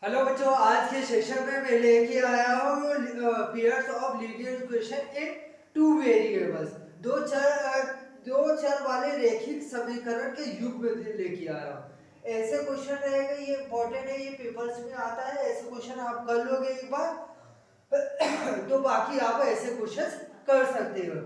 Hello बच्चों, आज के सेशन में मैं लेके आया हूँ pairs of linear equation in two variables. दो चर वाले रैखिक समीकरण के युग में लेके आया हूँ। ऐसे क्वेश्चन रहेगा, ये इंपॉर्टेंट है, ये पेपर्स में आता है। ऐसे क्वेश्चन आप कर लोगे एक बार तो बाकी आप ऐसे क्वेश्चन कर सकते हो।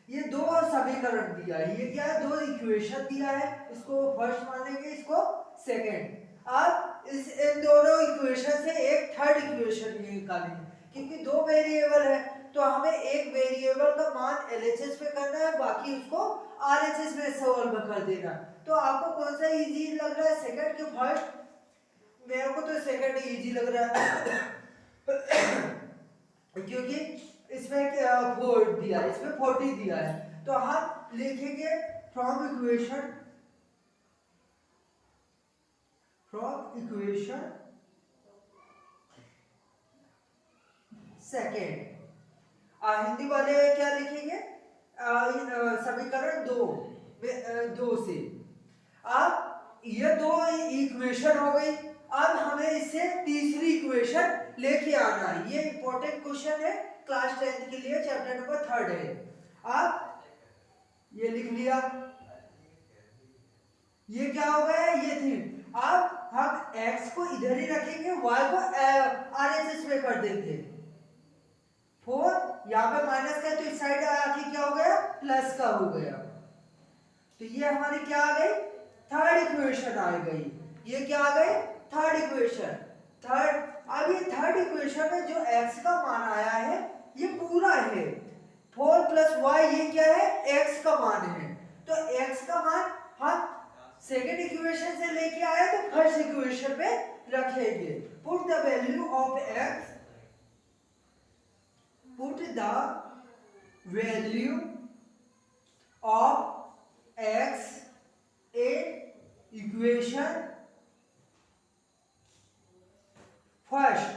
ये दो समीकरण दिया है, ये क्या है, दो इक्वेशन दिया है, इसको फर्स्ट मानेंगे, इसको सेकंड। अब इन दोनों इक्वेशन से एक थर्ड इक्वेशन निकालेंगे, क्योंकि दो वेरिएबल है तो हमें एक वेरिएबल का मान एलएचएस में करना है, बाकी उसको आरएचएस में सॉल्व कर देना। तो आपको कौन सा इजी लग रहा है, सेकंड के फर्स्ट? मेरे को तो सेकंड इजी लग रहा है क्योंकि इसमें 4 दिया है, इसमें 40 दिया है। तो हम लिखेंगे फ्रॉम इक्वेशन सेकेंड। हिंदी वाले क्या लिखेंगे, समीकरण दो से। अब ये दो इक्वेशन हो गई, अब हमें इससे तीसरी इक्वेशन लेके आना है। ये इंपॉर्टेंट क्वेश्चन है, क्लास 10th के लिए, चैप्टर नंबर 3 है। अब ये लिख लिया, ये क्या हो गया, ये थी। अब हम x को इधर ही रखेंगे, y को आरएचएस में कर देंगे। 4 यहाँ पे माइनस का है तो इस साइड आके क्या हो गया, प्लस का हो गया। तो ये हमारी क्या आ गई, थर्ड इक्वेशन आ गई। ये क्या आ गई, थर्ड इक्वेशन। थर्ड, अब ये थर्ड इक्वेशन में जो x का मान आया है ये पूरा है। 4 + y ये क्या है, x का मान है। तो x का मान हम सेकेंड इक्वेशन से लेके आए तो फर्स्ट इक्वेशन में रखेंगे। Put the value of x, put the value of x in equation first.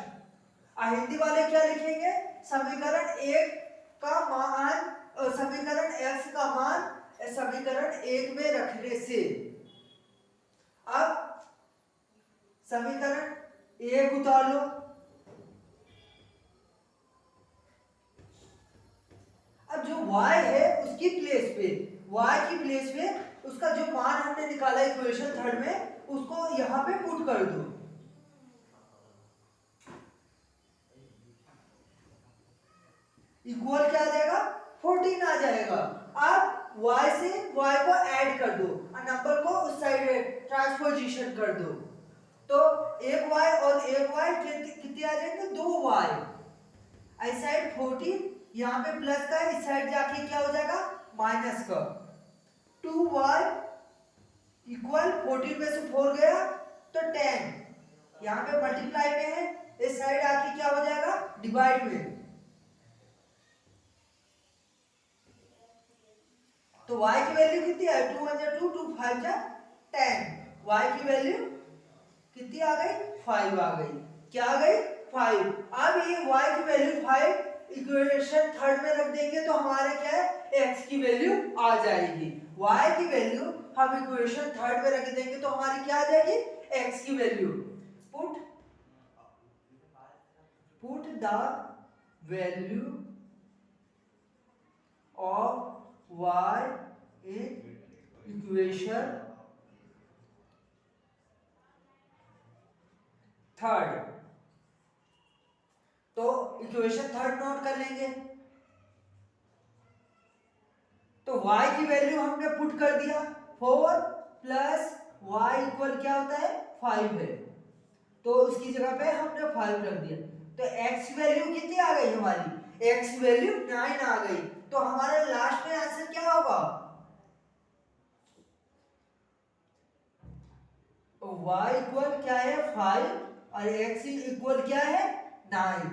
Hindi वाले क्या लिखेंगे, समीकरण एक का मान, समीकरण x का मान समीकरण एक में रखने से। अब समीकरण एक उतार लो। अब जो y है उसकी प्लेस पे, y की प्लेस पे उसका जो मान हमने निकाला इक्वेशन थर्ड में, उसको यहां पे पुट कर दो। इक्वल क्या आ जाएगा, 14 आ जाएगा। अब y से y को ऐड कर दो और नंबर को उस साइड ट्रांसपोजिशन कर दो। तो एक y और एक y कितने आ जाएंगे, 2y। इस साइड 14, यहाँ पे प्लस का, इस साइड जाके क्या हो जाएगा, माइनस का। 2y इक्वल 14 में से 4 गया तो 10, यहाँ पे मल्टीप्लाई में है, इस साइड आके क्या हो जाएगा, डिवाइड में। तो y की वैल्यू कितनी है, 2 × 2 2 5 10। y की वैल्यू कितनी आ गई, 5 आ गई। क्या आ गई, 5। अब ये y की वैल्यू 5 इक्वेशन थर्ड में रख देंगे तो हमारे क्या है, x की वैल्यू आ जाएगी। y की वैल्यू हम इक्वेशन थर्ड में रख देंगे तो हमारी क्या आ जाएगी, x की value. Put the value of y in equation third. तो इक्वेशन थर्ड नोट कर लेंगे। तो y की वैल्यू हमने पुट कर दिया, 4 + y इक्वल क्या होता है, 5 है। तो उसकी जगह पे हमने 5 रख दिया। तो x वैल्यू कितनी आ गई हमारी, x वैल्यू 9 आ गई। तो हमारे लास्ट में आंसर क्या होगा, y इक्वल क्या है, 5 और x इक्वल क्या है, 9।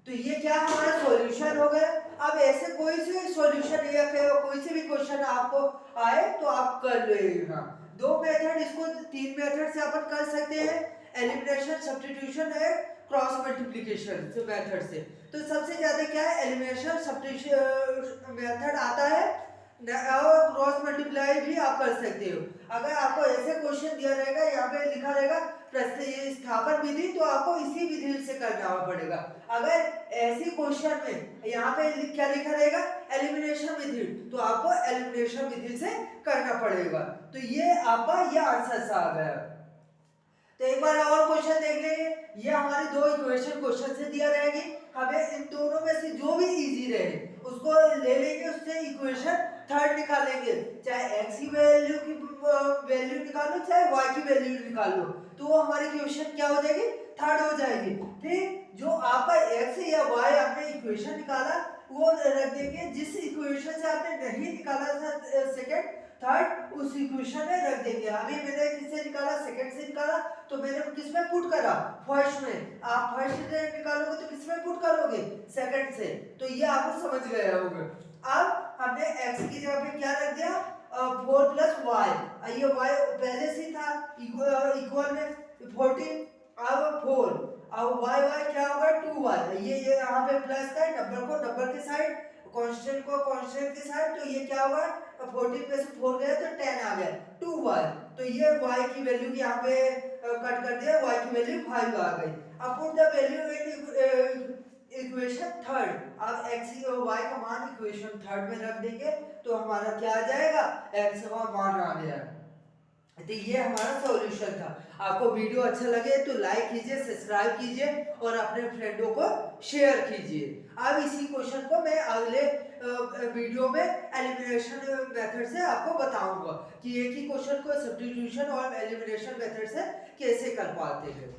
तो ये क्या हमारा सॉल्यूशन हो गया। अब ऐसे कोई से सॉल्यूशन या फिर कोई से भी क्वेश्चन आपको आए तो आप कर लेना। दो मेथड, इसको तीन मेथड से अपन कर सकते हैं, एलिमिनेशन, सब्स्टिट्यूशन है, क्रॉस मल्टीप्लिकेशन से मेथड से। तो सबसे ज्यादा क्या है, एलिमिनेशन सब्स्टिट्यूशन मेथड आता है, और क्रॉस मल्टीप्लाई भी आप कर सकते हो। अगर आपको ऐसे क्वेश्चन दिया रहेगा, यहाँ पे लिखा लिखा रहेगा प्रतिस्थापन विधि, तो आपको इसी विधि से करना पड़ेगा। अगर ऐसी क्वेश्चन में यहाँ पे क्या लिखा रहेगा एलिमिनेशन विधि, तो आपको एलिमिनेशन विधि से करना पड़ेगा। तो ये आपका ये आंसर आ गया। तो एक बार और क्वेश्चन देख लेंगे। ये हमारी दो इक्वेशन क्वेश्चन से दिया रहेगी, हमें इन दोनों में से जो भी इजी रहे उसको ले लेंगे, उससे इक्वेशन थर्ड निकालेंगे। चाहे x की वैल्यू निकालो, चाहे y की वैल्यू निकाल लो, तो वो हमारी इक्वेशन क्या हो जाएगी थर्ड हो जाएगी। फिर जो आपका x या y आपने इक्वेशन निकाला वो रख देंगे, जिस इक्वेशन से आपने नहीं निकाला था सेकंड थर्ड, उस इक्वेशन में रख देंगे। अभी मैंने किससे निकाला सेकंड से निकाला, तो मैंने किस में पुट करा फर्स्ट में। आप फर्स्ट से निकालोगे तो किस में पुट करोगे सेकंड से। तो ये आप समझ गए होंगे। अब हमने x की जगह पे क्या रख दिया 4 प्लस y, ये y पहले से था इक्वल में 14, अब 4, अब y क्या होगा 2y, ये यहाँ पे प्लस का नंबर को नंबर के साइड, कांस्टेंट को कांस्टेंट के साइड, तो ये क्या होगा 14 में से 4 गया तो 10 आ गया 2y। तो ये y की वैल्यू यहाँ पे कट कर दिया, y की वैल्यू 5 आ गई। अब put the value in equation third. अब x और y का मान इक्वेशन थर्ड में रख देंगे तो हमारा क्या आ जाएगा x का मान आ गया। तो ये हमारा सॉल्यूशन था। आपको वीडियो अच्छा लगे तो लाइक कीजिए, सब्सक्राइब कीजिए और अपने फ्रेंडों को शेयर कीजिए। अब इसी क्वेश्चन को मैं अगले वीडियो में एलिमिनेशन मेथड से आपको बताऊंगा कि एक ही क्वेश्चन को सब्स्टिट्यूशन और एलिमिनेशन मेथड से कैसे कर पाते हैं।